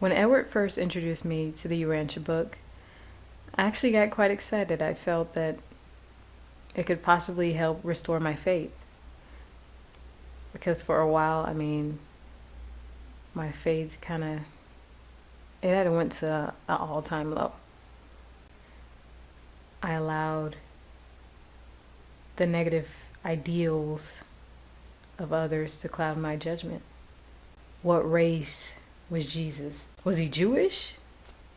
When Edward first introduced me to the Urantia book, I actually got quite excited. I felt that it could possibly help restore my faith. Because for a while, my faith it had went to an all-time low. I allowed the negative ideals of others to cloud my judgment. What race was Jesus? Was he Jewish?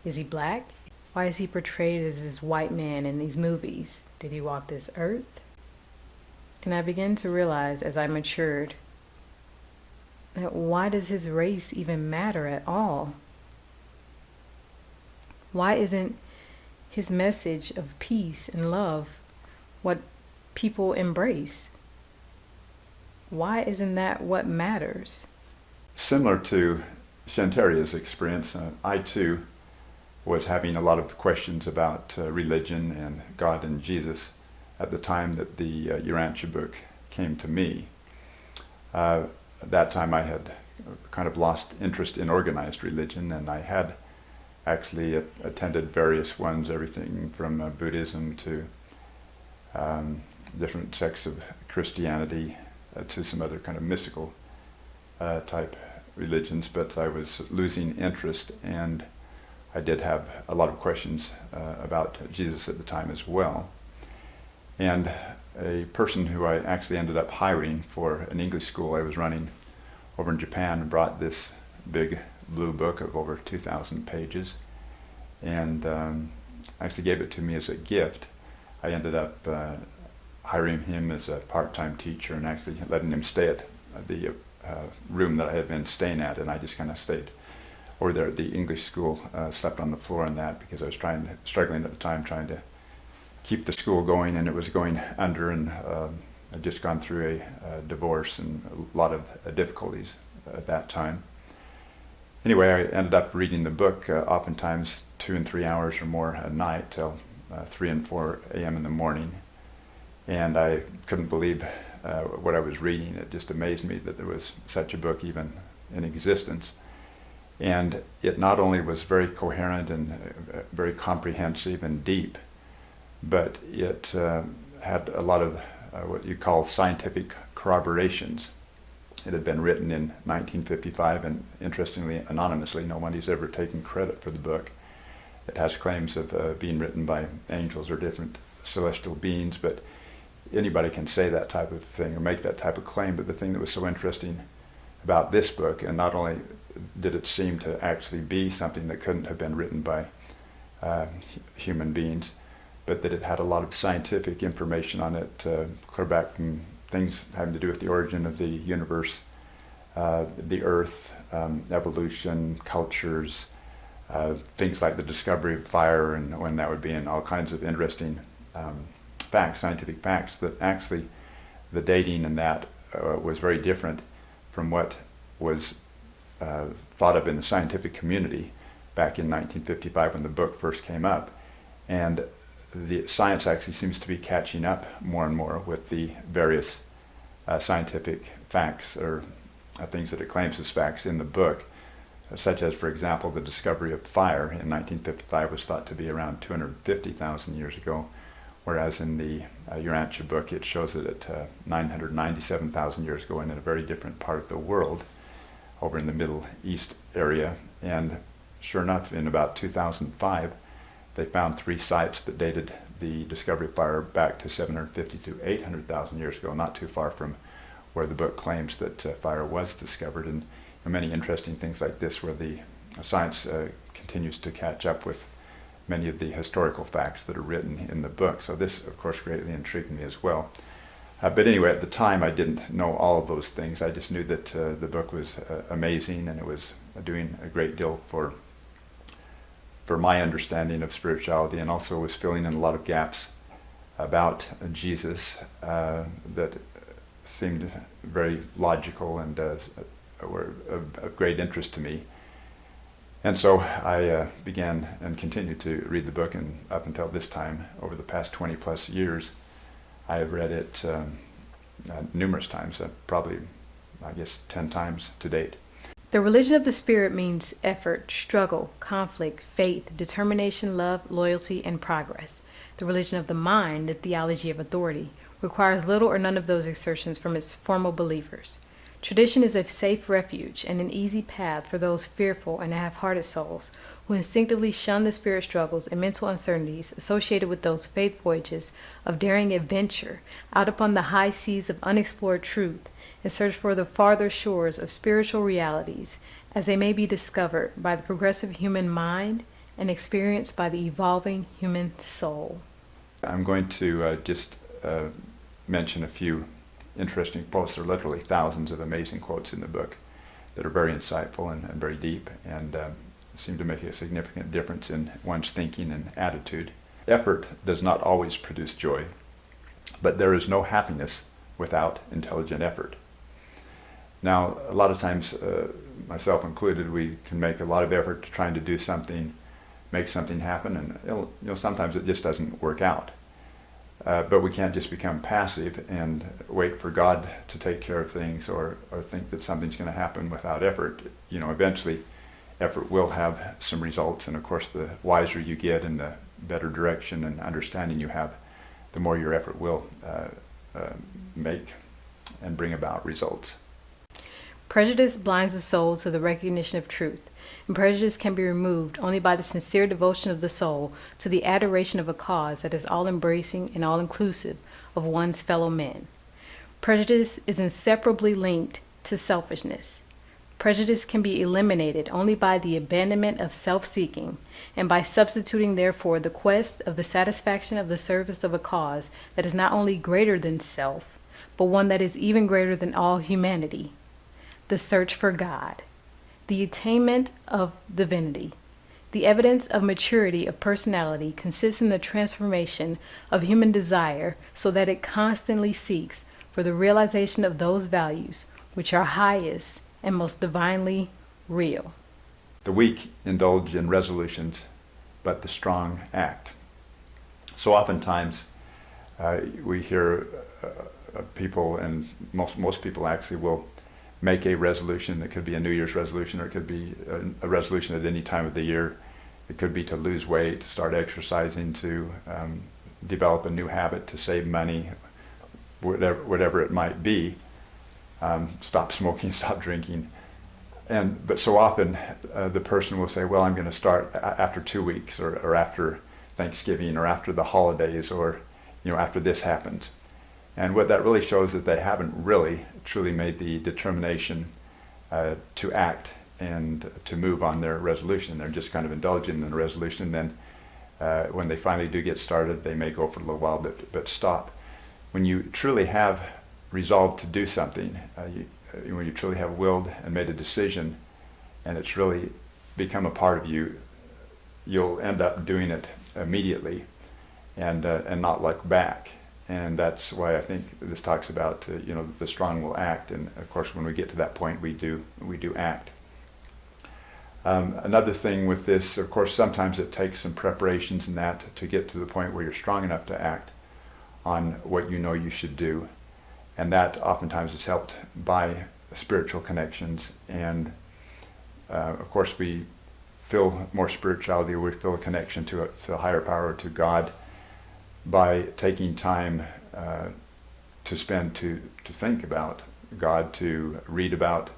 Is he black? Why is he portrayed as this white man in these movies? Did he walk this earth? And I began to realize as I matured that why does his race even matter at all? Why isn't his message of peace and love what people embrace? Why isn't that what matters? Similar to Shantaria's experience, I too was having a lot of questions about religion and God and Jesus at the time that the Urantia book came to me. At that time I had kind of lost interest in organized religion, and I had actually attended various ones, everything from Buddhism to different sects of Christianity to some other kind of mystical type religions, but I was losing interest, and I did have a lot of questions about Jesus at the time as well. And a person who I actually ended up hiring for an English school I was running over in Japan brought this big blue book of over 2,000 pages and actually gave it to me as a gift. I ended up hiring him as a part-time teacher and actually letting him stay at the room that I had been staying at, and I just kind of stayed over there at the English school, slept on the floor in that because I was struggling at the time trying to keep the school going, and it was going under, and I'd just gone through a divorce and a lot of difficulties at that time. Anyway, I ended up reading the book oftentimes 2 and 3 hours or more a night till 3 and 4 a.m. in the morning, and I couldn't believe what I was reading. It just amazed me that there was such a book even in existence. And it not only was very coherent and very comprehensive and deep, but it had a lot of what you call scientific corroborations. It had been written in 1955, and interestingly, anonymously. Nobody's ever taken credit for the book. It has claims of being written by angels or different celestial beings, but anybody can say that type of thing or make that type of claim. But the thing that was so interesting about this book, and not only did it seem to actually be something that couldn't have been written by human beings, but that it had a lot of scientific information on it, clear back from things having to do with the origin of the universe, the earth, evolution, cultures, things like the discovery of fire and when that would be, and all kinds of interesting facts, scientific facts, that actually the dating in that was very different from what was thought of in the scientific community back in 1955 when the book first came up. And the science actually seems to be catching up more and more with the various scientific facts or things that it claims as facts in the book, such as, for example, the discovery of fire in 1955 was thought to be around 250,000 years ago, whereas in the Urantia book it shows it at 997,000 years ago and in a very different part of the world, over in the Middle East area. And sure enough, in about 2005, they found 3 sites that dated the discovery of fire back to 750 to 800,000 years ago, not too far from where the book claims that fire was discovered. And many interesting things like this where the science continues to catch up with many of the historical facts that are written in the book. So this, of course, greatly intrigued me as well. But anyway, at the time I didn't know all of those things. I just knew that the book was amazing, and it was doing a great deal for my understanding of spirituality, and also was filling in a lot of gaps about Jesus that seemed very logical and were of great interest to me. And so I began and continued to read the book, and up until this time, over the past 20 plus years, I have read it numerous times, probably, I guess, 10 times to date. The religion of the Spirit means effort, struggle, conflict, faith, determination, love, loyalty, and progress. The religion of the mind, the theology of authority, requires little or none of those exertions from its formal believers. Tradition is a safe refuge and an easy path for those fearful and half-hearted souls who instinctively shun the spirit struggles and mental uncertainties associated with those faith voyages of daring adventure out upon the high seas of unexplored truth in search for the farther shores of spiritual realities as they may be discovered by the progressive human mind and experienced by the evolving human soul. I'm going to just mention a few interesting quotes. There are literally thousands of amazing quotes in the book that are very insightful and very deep and seem to make a significant difference in one's thinking and attitude. Effort does not always produce joy, but there is no happiness without intelligent effort. Now, a lot of times, myself included, we can make a lot of effort to trying to do something, make something happen, and sometimes it just doesn't work out. But we can't just become passive and wait for God to take care of things or think that something's going to happen without effort. Eventually effort will have some results, and of course the wiser you get and the better direction and understanding you have, the more your effort will make and bring about results. Prejudice blinds the soul to the recognition of truth, and prejudice can be removed only by the sincere devotion of the soul to the adoration of a cause that is all-embracing and all-inclusive of one's fellow men. Prejudice is inseparably linked to selfishness. Prejudice can be eliminated only by the abandonment of self-seeking and by substituting, therefore, the quest of the satisfaction of the service of a cause that is not only greater than self, but one that is even greater than all humanity. The search for God, the attainment of divinity. The evidence of maturity of personality consists in the transformation of human desire so that it constantly seeks for the realization of those values which are highest and most divinely real. The weak indulge in resolutions, but the strong act. So oftentimes we hear people, and most people actually will make a resolution. That could be a New Year's resolution, or it could be a resolution at any time of the year. It could be to lose weight, to start exercising, to develop a new habit, to save money, whatever it might be. Stop smoking, stop drinking. But so often the person will say, well, I'm going to start after 2 weeks, or after Thanksgiving, or after the holidays, or after this happens. And what that really shows is that they haven't really truly made the determination to act and to move on their resolution. They're just kind of indulging in the resolution. Then when they finally do get started, they may go for a little while, but stop. When you truly have resolved to do something, when you truly have willed and made a decision, and it's really become a part of you, you'll end up doing it immediately and not look back. And that's why I think this talks about the strong will act, and of course when we get to that point we do act. Another thing with this, of course, sometimes it takes some preparations in that to get to the point where you're strong enough to act on what you know you should do, and that oftentimes is helped by spiritual connections. And of course we feel more spirituality, we feel a connection to a higher power, to God, by taking time to spend to think about God, to read about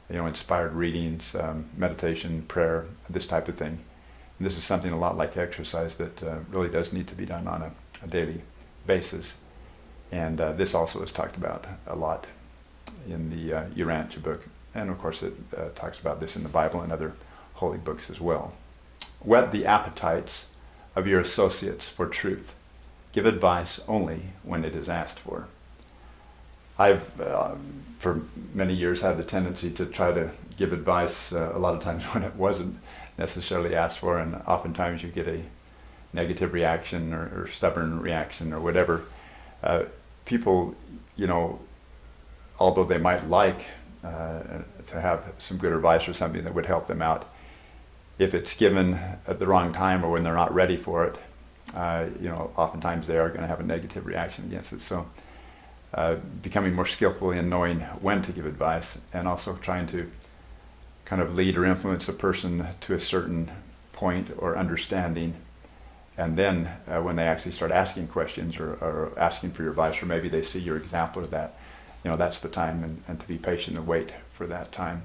inspired readings, meditation, prayer, this type of thing. And this is something a lot like exercise that really does need to be done on a daily basis. And this also is talked about a lot in the Urantia Book, and of course it talks about this in the Bible and other holy books as well. Whet the appetites of your associates for truth. Give advice only when it is asked for. I've, for many years, had the tendency to try to give advice a lot of times when it wasn't necessarily asked for, and oftentimes you get a negative reaction or stubborn reaction or whatever. People, although they might like to have some good advice or something that would help them out, if it's given at the wrong time or when they're not ready for it, oftentimes they are going to have a negative reaction against it. So becoming more skillful in knowing when to give advice, and also trying to kind of lead or influence a person to a certain point or understanding. And then when they actually start asking questions or asking for your advice, or maybe they see your example of that, that's the time, and to be patient and wait for that time.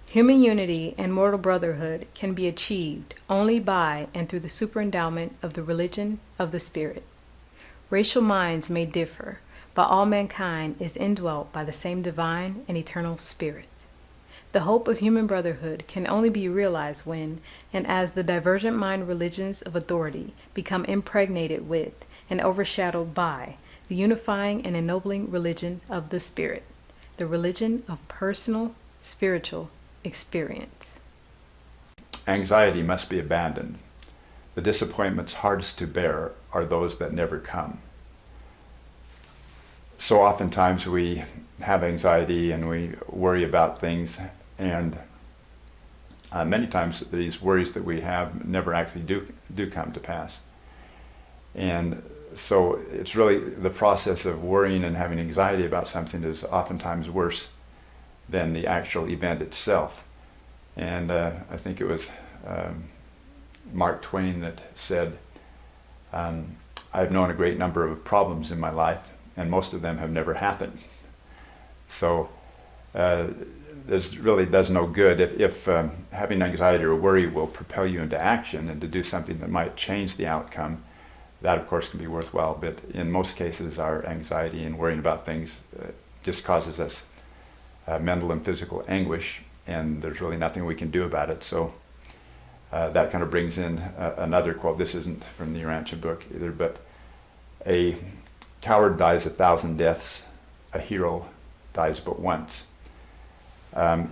Human unity and mortal brotherhood can be achieved only by and through the superendowment of the religion of the Spirit. Racial minds may differ, but all mankind is indwelt by the same divine and eternal Spirit. The hope of human brotherhood can only be realized when and as the divergent mind religions of authority become impregnated with and overshadowed by the unifying and ennobling religion of the Spirit, the religion of personal spiritual experience. Anxiety must be abandoned. The disappointments hardest to bear are those that never come. So oftentimes we have anxiety and we worry about things, and many times these worries that we have never actually do come to pass. And so it's really the process of worrying and having anxiety about something is oftentimes worse than the actual event itself. And I think it was Mark Twain that said, I've known a great number of problems in my life, and most of them have never happened. So this really does no good if having anxiety or worry will propel you into action and to do something that might change the outcome. That, of course, can be worthwhile, but in most cases our anxiety and worrying about things just causes us mental and physical anguish, and there's really nothing we can do about it. So that kind of brings in another quote. This isn't from the Urantia Book either, but a coward dies 1,000 deaths, a hero dies but once.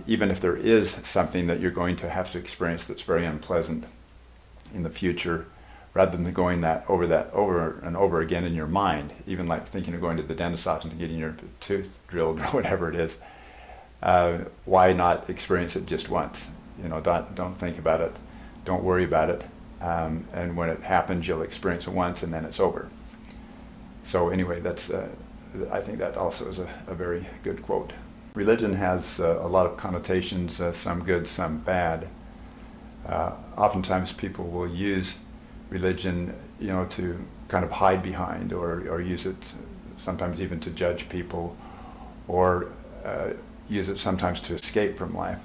Even if there is something that you're going to have to experience that's very unpleasant in the future, rather than going over and over again in your mind, even like thinking of going to the dentist's office and getting your tooth drilled or whatever it is, why not experience it just once? Don't think about it, don't worry about it, and when it happens, you'll experience it once, and then it's over. So anyway, I think that also is a very good quote. Religion has a lot of connotations, some good, some bad. Oftentimes people will use religion, to kind of hide behind, or use it sometimes even to judge people, or use it sometimes to escape from life.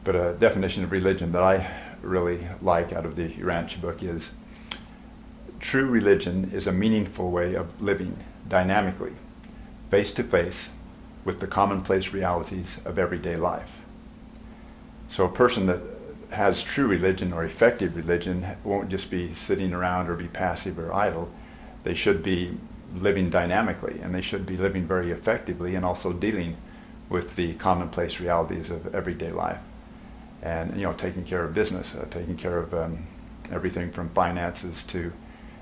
But a definition of religion that I really like out of the Urantia Book is, true religion is a meaningful way of living dynamically, face to face with the commonplace realities of everyday life. So a person that has true religion or effective religion won't just be sitting around or be passive or idle. They should be living dynamically, and they should be living very effectively, and also dealing with the commonplace realities of everyday life, and taking care of business, taking care of everything from finances to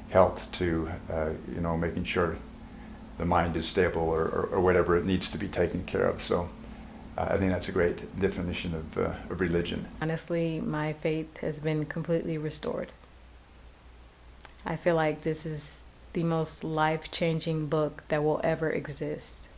health to making sure the mind is stable, or whatever it needs to be taken care of. So I think that's a great definition of religion. Honestly, my faith has been completely restored. I feel like this is the most life-changing book that will ever exist.